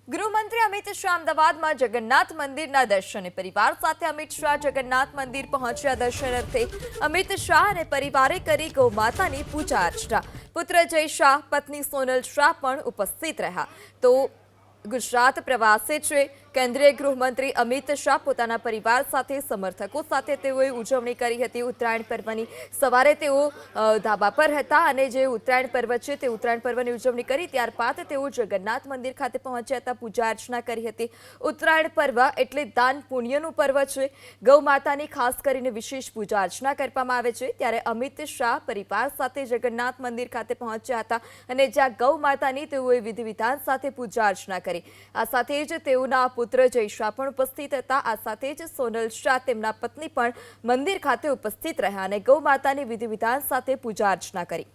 ગૃહમંત્રી અમિત શાહ અમદાવાદમાં જગન્નાથ મંદિરના દર્શને પરિવાર સાથે અમિત શાહ જગન્નાથ મંદિર પહોંચ્યા દર્શનાર્થે અમિત શાહ અને પરિવારે કરી ગૌ માતાની પૂજા અર્ચના પુત્ર જય શાહ પત્ની સોનલ શાહ પણ ઉપસ્થિત રહ્યા તો ગુજરાત પ્રવાસે છે કેન્દ્રીય ગૃહમંત્રી અમિત શાહ પોતાના પરિવાર સાથે સમર્થકો સાથે તેઓએ ઉજવણી કરી હતી ઉત્તરાયણ પર્વની સવારે તેઓ ધાબા પર હતા અને જે ઉત્તરાયણ પર્વ છે તે ઉત્તરાયણ પર્વની ઉજવણી કરી ત્યારબાદ તેઓ જગન્નાથ મંદિર ખાતે પહોંચ્યા હતા પૂજા અર્ચના કરી હતી ઉત્તરાયણ પર્વ એટલે દાન પુણ્યનું પર્વ છે ગૌ માતાની ખાસ કરીને વિશેષ પૂજા અર્ચના કરવામાં આવે છે ત્યારે અમિત શાહ પરિવાર સાથે જગન્નાથ મંદિર ખાતે પહોંચ્યા હતા અને જ્યાં ગૌ માતાની તેઓએ વિધિ વિધાન સાથે પૂજા અર્ચના કરી આ સાથે જ તેઓના પુત્ર જય શાહ પણ ઉપસ્થિત હતા આ સાથે જ સોનલ શાહ તેમના પત્ની પણ મંદિર ખાતે ઉપસ્થિત રહ્યા અને ગૌ માતાની વિધિ વિધાન સાથે પૂજા અર્ચના કરી